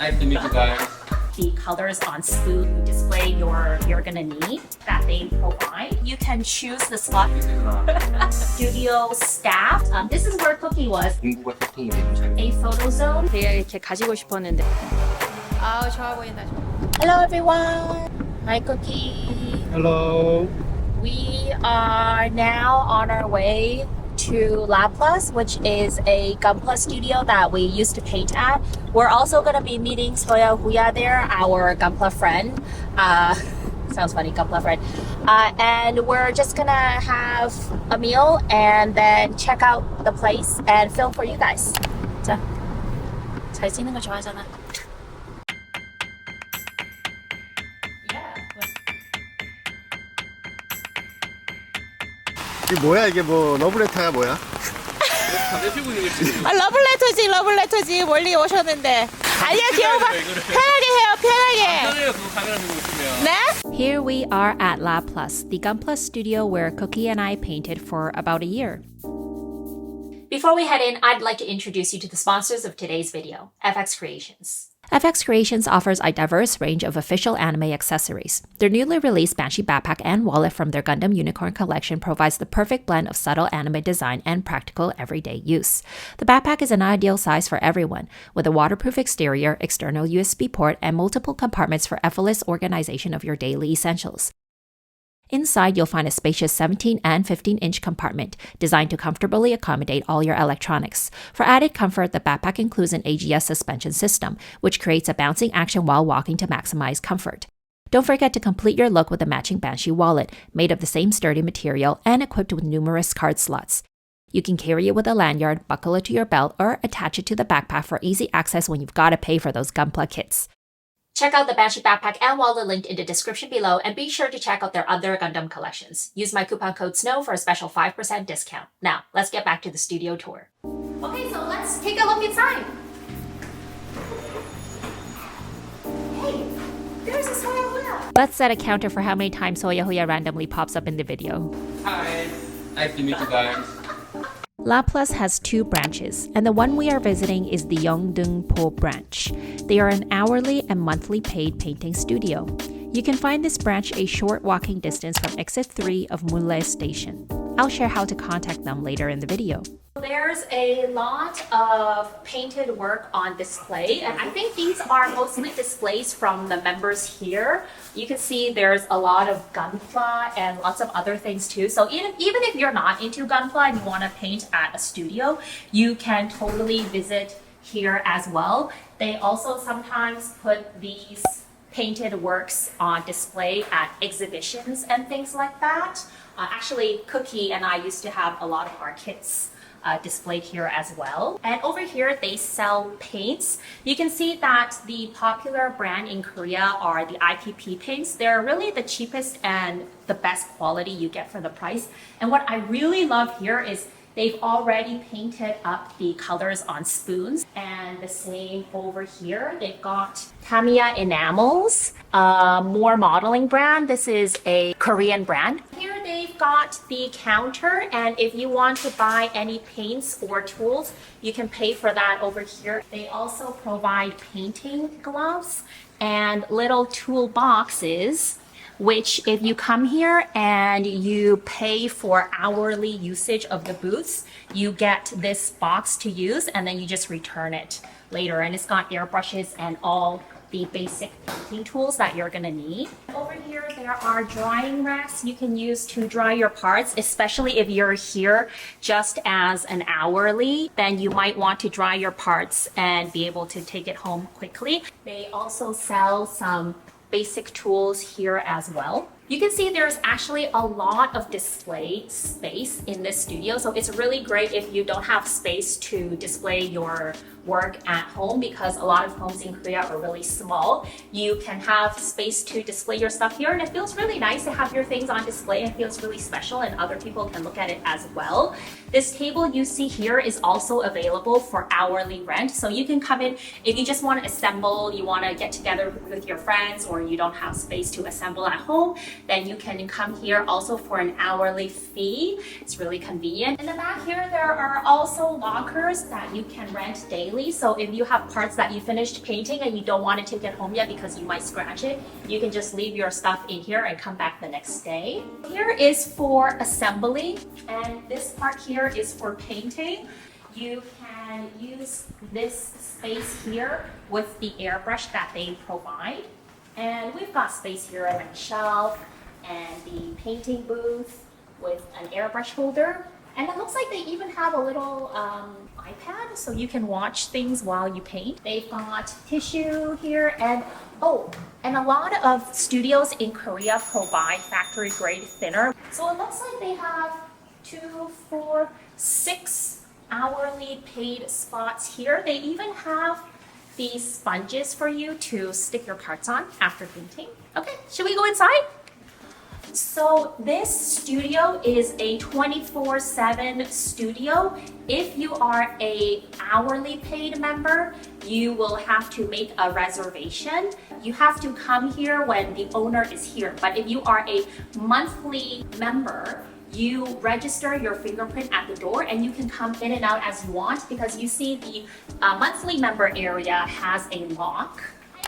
Nice to meet you guys. The colors on spoon display you're gonna need that they provide. You can choose the slot. Studio staff. This is where Cookie was. 중국어 세팅이 되는 A photo zone. 되게 이렇게 가지고 싶었는데. 아우 좋아 보인다. Hello everyone. Hi Cookie. Hello. We are now on our way to Laplas, which is a Gunpla studio that we used to paint at. We're also going to be meeting Soya Huya there, our Gunpla friend. Sounds funny, Gunpla friend. And we're just going to have a meal and then check out the place and film for you guys. 자, 잘 찍는 거 좋아하잖아. 이게 뭐야 이게 뭐 러브레터야 뭐야? 아 러블레터지 러블레터지 멀리 오셨는데. 아니야 귀여워. 편하게 해요 편하게. 네? Here we are at Laplas, the Gunpla studio where Cookie and I painted for about a year. Before we head in, I'd like to introduce you to the sponsors of today's video, FX Creations. FX Creations offers a diverse range of official anime accessories. Their newly released Banshee backpack and wallet from their Gundam Unicorn collection provides the perfect blend of subtle anime design and practical everyday use. The backpack is an ideal size for everyone, with a waterproof exterior, external USB port, and multiple compartments for effortless organization of your daily essentials. Inside, you'll find a spacious 17 and 15-inch compartment designed to comfortably accommodate all your electronics. For added comfort, the backpack includes an AGS suspension system, which creates a bouncing action while walking to maximize comfort. Don't forget to complete your look with a matching Banshee wallet, made of the same sturdy material and equipped with numerous card slots. You can carry it with a lanyard, buckle it to your belt, or attach it to the backpack for easy access when you've got to pay for those Gunpla kits. Check out the Banshee backpack and wallet linked in the description below, and be sure to check out their other Gundam collections. Use my coupon code SNOW for a special 5% discount. Now, let's get back to the studio tour. Okay, so let's take a look inside. Hey, there's a Soya Huya. Let's set a counter for how many times Soya Huya randomly pops up in the video. Hi. Nice to meet you guys. Laplas has two branches, and the one we are visiting is the Gunpla branch. They are an hourly and monthly paid painting studio. You can find this branch a short walking distance from exit 3 of Mule Station. I'll share how to contact them later in the video. There's a lot of painted work on display, and I think these are mostly displays from the members here. You can see there's a lot of Gunpla and lots of other things too. So even if you're not into Gunpla and you want to paint at a studio, you can totally visit here as well. They also sometimes put these painted works on display at exhibitions and things like that. Actually, Cookie and I used to have a lot of our kits displayed here as well. And over here, they sell paints. You can see that the popular brand in Korea are the IPP paints. They're really the cheapest and the best quality you get for the price. And what I really love here is they've already painted up the colors on spoons, and the same over here. They've got Tamiya Enamels, more modeling brand. This is a Korean brand. Here they've got the counter, and if you want to buy any paints or tools, you can pay for that over here. They also provide painting gloves and little tool boxes, which if you come here and you pay for hourly usage of the booths, you get this box to use, and then you just return it later. And it's got airbrushes and all the basic painting tools that you're gonna need. Over here, there are drying racks you can use to dry your parts, especially if you're here just as an hourly, then you might want to dry your parts and be able to take it home quickly. They also sell some basic tools here as well. You can see there's actually a lot of display space in this studio, so it's really great if you don't have space to display your work at home, because a lot of homes in Korea are really small. You can have space to display your stuff here, and it feels really nice to have your things on display. It feels really special, and other people can look at it as well. This table you see here is also available for hourly rent, so you can come in if you just want to assemble, you want to get together with your friends, or you don't have space to assemble at home, then you can come here also for an hourly fee. It's really convenient. In the back here, there are also lockers that you can rent daily. daily. So if you have parts that you finished painting and you don't want to take it home yet because you might scratch it, you can just leave your stuff in here and come back the next day. Here is for assembly, and this part here is for painting. You can use this space here with the airbrush that they provide. And we've got space here on the shelf and the painting booth with an airbrush holder. And it looks like they even have a little iPad so you can watch things while you paint. They've got tissue here and and a lot of studios in Korea provide factory grade thinner. So it looks like they have 2, 4, 6 hourly paid spots here. They even have these sponges for you to stick your parts on after painting. Okay, should we go inside? So this studio is a 24/7 studio. If you are a hourly paid member, you will have to make a reservation. You have to come here when the owner is here. But if you are a monthly member, you register your fingerprint at the door and you can come in and out as you want because you see the monthly member area has a lock.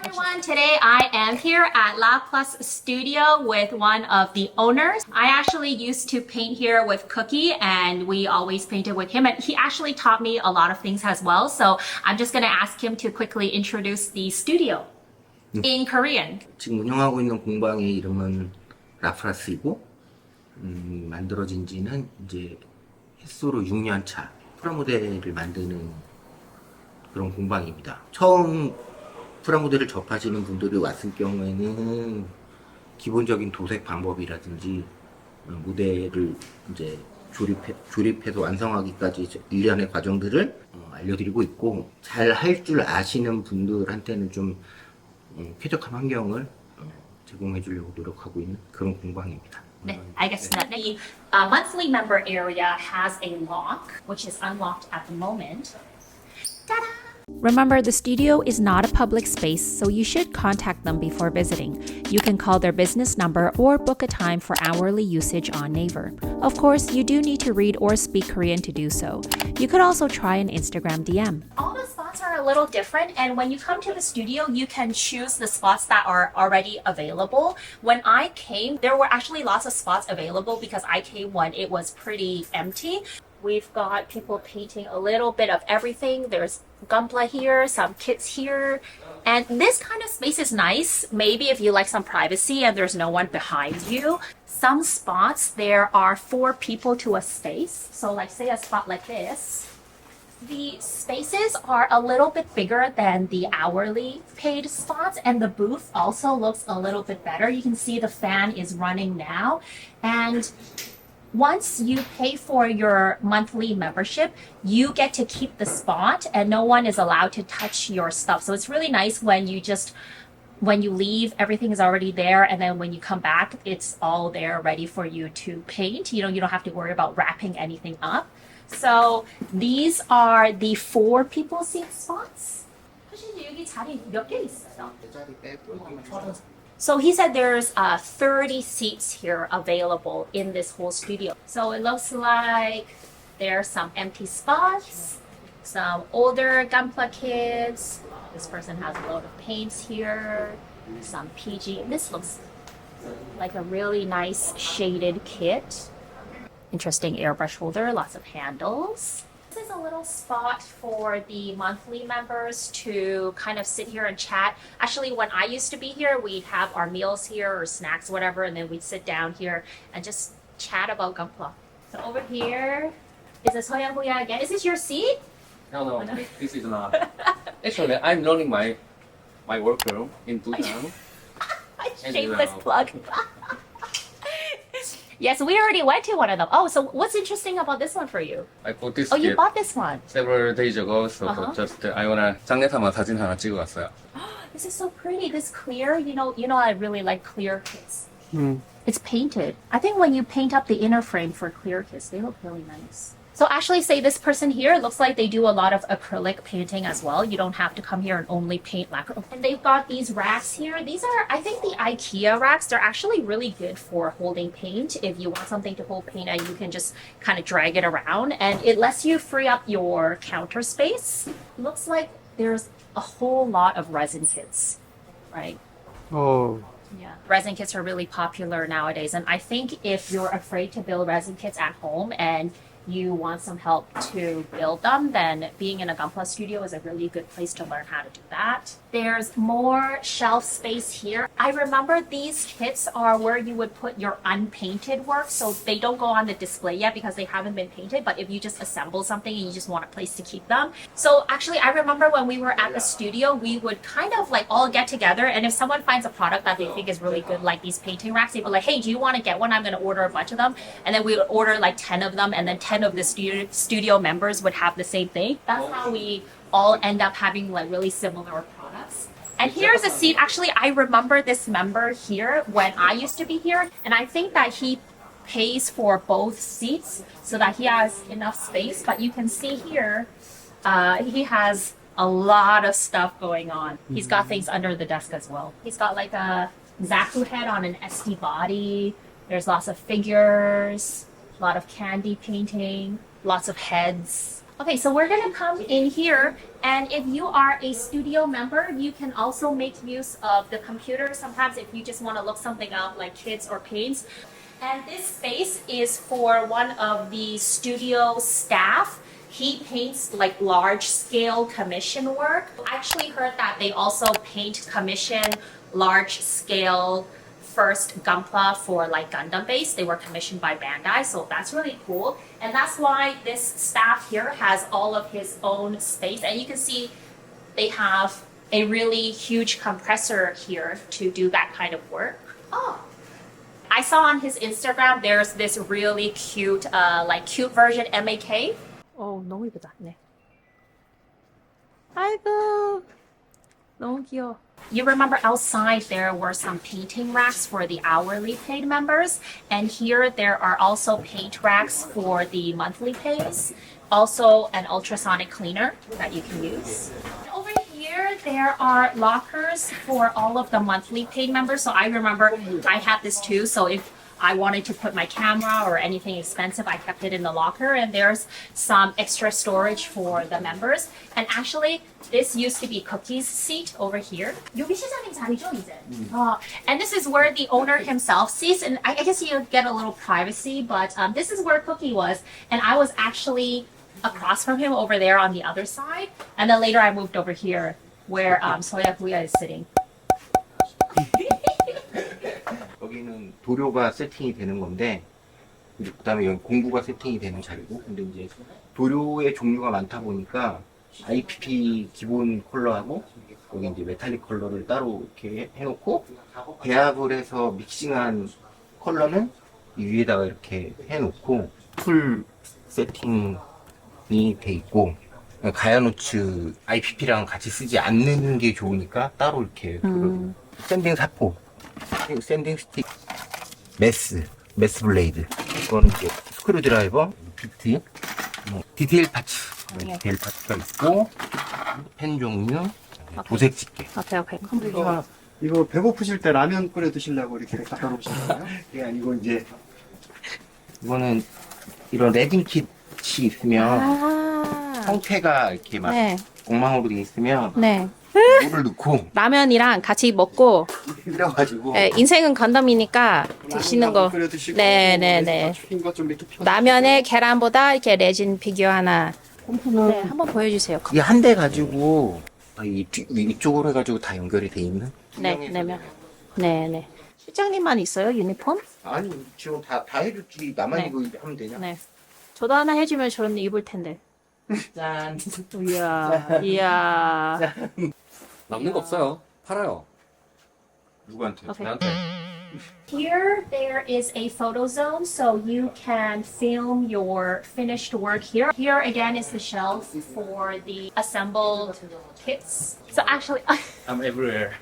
Hi everyone, today I am here at Laplas studio with one of the owners. I actually used to paint here with Cookie and we always painted with him and he actually taught me a lot of things as well. So I'm just gonna ask him to quickly introduce the studio in Korean. 지금 운영하고 있는 공방의 이름은 라플라스이고 만들어진 지는 이제 햇소로 6년 차 프라모델을 만드는 그런 공방입니다. 처음 프라모델을 접하시는 분들이 왔을 경우에는 기본적인 도색 방법이라든지 모델을 이제 조립해서 완성하기까지 일련의 과정들을 알려드리고 있고 잘 할 줄 아시는 분들한테는 좀 쾌적한 환경을 제공해 주려고 노력하고 있는 그런 공방입니다. 네, 알겠습니다. The monthly member area has a lock, which is unlocked at the moment. Ta-da! Remember, the studio is not a public space, so you should contact them before visiting. You can call their business number or book a time for hourly usage on Naver. Of course, you do need to read or speak Korean to do so. You could also try an Instagram DM. All the spots are a little different, and when you come to the studio, you can choose the spots that are already available. When I came, there were actually lots of spots available because I came when it was pretty empty. We've got people painting a little bit of everything. There's Gunpla here, some kits here. And this kind of space is nice. Maybe if you like some privacy and there's no one behind you. Some spots, there are 4 people to a space. So like say a spot like this. The spaces are a little bit bigger than the hourly paid spots and the booth also looks a little bit better. You can see the fan is running now. And once you pay for your monthly membership, you get to keep the spot and no one is allowed to touch your stuff. So it's really nice when you leave, everything is already there. And then when you come back, it's all there ready for you to paint. You don't have to worry about wrapping anything up. So these are the 4 people seat spots. 여기 자리 몇 개 있어요? So he said there's 30 seats here available in this whole studio. So it looks like there's some empty spots, some older Gunpla kids. This person has a load of paints here, some PG. This looks like a really nice shaded kit. Interesting airbrush holder, lots of handles. This is a little spot for the monthly members to kind of sit here and chat. Actually, when I used to be here, we'd have our meals here or snacks, whatever, and then we'd sit down here and just chat about Gunpla. So over here is this Hoya again. Is this your seat? No, this is not. Actually, I'm learning my workroom in Gundam. Shameless plug. Yes, we already went to one of them. Oh, so what's interesting about this one for you? I bought this Oh, you kit bought this one. several days ago, so just I wanna 짱내타마 사진 하나 찍어 왔어요. This is so pretty. This clear, you know, I really like clear kits. It's painted. I think when you paint up the inner frame for clear kits, they look really nice. So actually, say this person here looks like they do a lot of acrylic painting as well. You don't have to come here and only paint lacquer. And they've got these racks here. These are, I think, the IKEA racks. They're actually really good for holding paint. If you want something to hold paint and you can just kind of drag it around, and it lets you free up your counter space. Looks like there's a whole lot of resin kits, right? 어, Yeah. Resin kits are really popular nowadays. And I think if you're afraid to build resin kits at home and you want some help to build them, then being in a Gunpla studio is a really good place to learn how to do that. There's more shelf space here. I remember these kits are where you would put your unpainted work, so they don't go on the display yet because they haven't been painted, but if you just assemble something and you just want a place to keep them. So actually, I remember when we were at the studio, we would kind of like all get together, and if someone finds a product that they think is really good, like these painting racks, they'd be like, hey, do you want to get one? I'm going to order a bunch of them. And then we would order like 10 of them, and then 10 of the studio members would have the same thing. That's how we all end up having like really similar products. And here's a seat. Actually, I remember this member here when I used to be here, and I think that he pays for both seats so that he has enough space. But you can see here, he has a lot of stuff going on. He's got things under the desk as well. He's got like a Zaku head on an SD body. There's lots of figures, a lot of candy painting, lots of heads. Okay, so we're gonna come in here, and if you are a studio member, you can also make use of the computer. Sometimes if you just wanna look something up like kids or paints. And this space is for one of the studio staff. He paints like large scale commission work. I actually heard that they also paint commission large scale first Gunpla for like Gundam base. They were commissioned by Bandai, so that's really cool. And that's why this staff here has all of his own space. And you can see they have a really huge compressor here to do that kind of work. Oh, I saw on his Instagram there's this really cute, cute version MAK. 너무 이쁘다. 네. 아이고, 너무 귀여워. You remember outside there were some painting racks for the hourly paid members, and here there are also paint racks for the monthly pays, also an ultrasonic cleaner that you can use. Over here there are lockers for all of the monthly paid members, so I remember I had this too, so if I wanted to put my camera or anything expensive, I kept it in the locker, and there's some extra storage for the members. And actually, this used to be Cookie's seat over here. 여기 시장님 자리죠, 이제? And this is where the owner himself sits, and I guess you get a little privacy, but this is where Cookie was, and I was actually across from him over there on the other side, and then later I moved over here where Soya Guya is sitting. 여기는 도료가 세팅이 되는 건데, 그다음에 여기 공구가 세팅이 되는 자리고, 근데 이제 도료의 종류가 많다 보니까 IPP 기본 컬러하고 여기 이제 메탈릭 컬러를 따로 이렇게 해놓고, 배합을 해서 믹싱한 컬러는 이 위에다가 이렇게 해놓고 풀 세팅이 돼 있고, 가야노츠 IPP랑 같이 쓰지 않는 게 좋으니까 따로 이렇게 샌딩 사포, 샌딩 스틱, 메스 블레이드, 이거는 이제 스크류 드라이버, 비트, 디테일 파츠가 있고, 펜 종류, 도색 집게. 오케이. 이거 배고프실 때 라면 끓여 드시려고 이렇게 갖다 놓으신 거예요? 그게 아니고 이제 이거는 이런 레딩 킷이 있으면 형태가 이렇게 막 네. 엉망으로 돼 있으면 네. 물을 넣고 라면이랑 같이 먹고, 끓여가지고 네, 인생은 건담이니까 드시는 거. 끓여 드시고 네. 죽인 거좀 이렇게 펴. 라면에 계란보다 이렇게 레진 피규어 하나. 네, 한번 보여주세요. 이게 한 대 가지고 이쪽으로 해가지고 다 연결이 돼 있는? 네. 실장님만 있어요, 유니폼? 아니 지금 다 해줬지. 나만 네. 이거 하면 되냐? 네. 저도 하나 해주면 저는 입을 텐데. 짠. 이야. 남는 거 없어요. 팔아요. 누구한테? 오케이. 나한테. Here, there is a photo zone, so you can film your finished work here. Here again is the shelf for the assembled kits. So actually, I'm everywhere.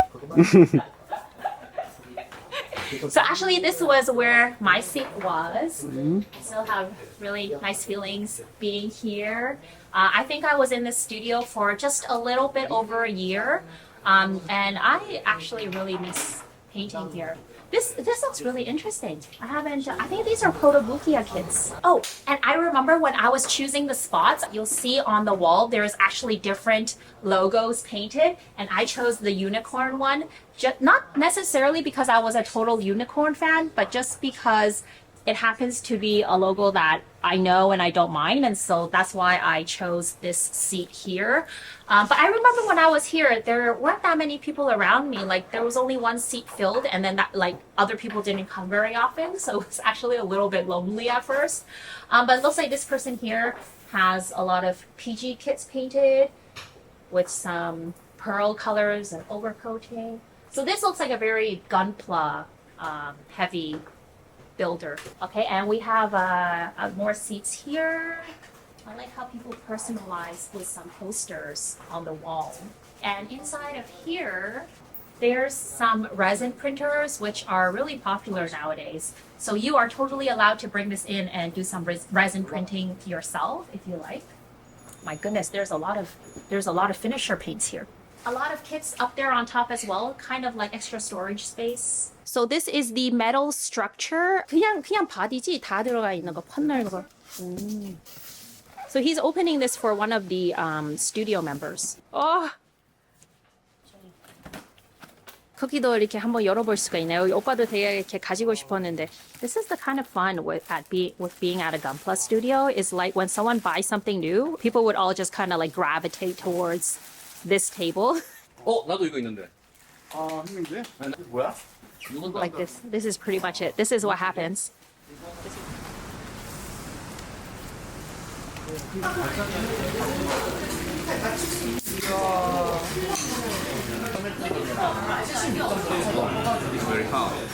So actually, this was where my seat was. I still have really nice feelings being here. I think I was in the studio for just a little bit over a year, and I actually really miss painting here. This looks really interesting. I think these are Protobukia kits. Oh, and I remember when I was choosing the spots, you'll see on the wall there's actually different logos painted, and I chose the unicorn one. Not necessarily because I was a total unicorn fan, but just because it happens to be a logo that I know and I don't mind, and so that's why I chose this seat here. But I remember when I was here, there weren't that many people around me. Like there was only one seat filled, and then that like other people didn't come very often, so it was actually a little bit lonely at first. But it looks like this person here has a lot of PG kits painted with some pearl colors and overcoating. So this looks like a very Gunpla heavy builder. Okay, and we have more seats here. I like how people personalize with some posters on the wall. And inside of here, there's some resin printers, which are really popular nowadays. So you are totally allowed to bring this in and do some resin printing yourself if you like. My goodness, there's a lot of finisher paints here. A lot of kits up there on top as well, kind of like extra storage space. So this is the metal structure. 그냥 바디지 다 들어가 있는 거 펀날 거. So he's opening this for one of the studio members. 크기도 이렇게 한번 열어볼 수가 있네요. 오빠도 되게 이렇게 가지고 싶었는데. This is the kind of fun with being at a Gunpla studio is like when someone buys something new, people would all just kind of like gravitate towards this table. 나도 이거 있는데. 아, 했는데? 뭐야? Like this. This is pretty much it. This is what happens. It's very hard.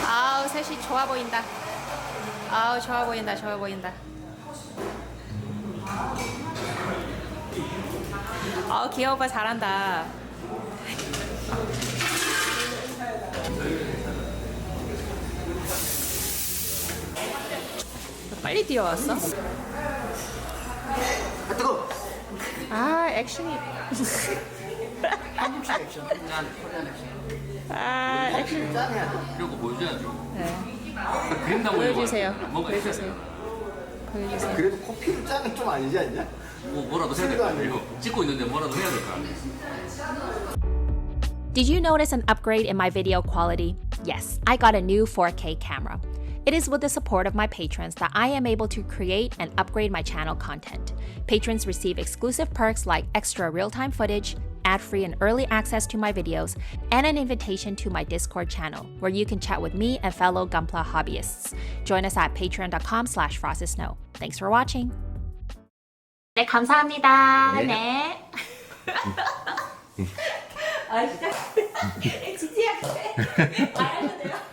아우 셋이 좋아 보인다. 아우 좋아 보인다. 좋아 보인다. 아우 귀여워 오빠 잘한다. 빨리 뛰어왔어? 아 뜨거. 아 액션이. 한국식 액션. 아 액션. 이러고 보여줘야죠. 네. 그림 나오는 보여주세요. 뭐가 있어요? 보여주세요. 보여주세요. 그래도 커피를 짜는 좀 아니지 않냐? 뭐라도 해야 될 거 아니에요. 찍고 있는데 뭐라도 해야 될 거 아니에요. Did you notice an upgrade in my video quality? Yes, I got a new 4K camera. It is with the support of my patrons that I am able to create and upgrade my channel content. Patrons receive exclusive perks like extra real-time footage, ad-free and early access to my videos, and an invitation to my Discord channel, where you can chat with me and fellow Gunpla hobbyists. Join us at patreon.com/frostedsnow. Thanks for watching! 네, 감사합니다. 네. 네. 아, 진짜. 진지하게 말하면 돼요.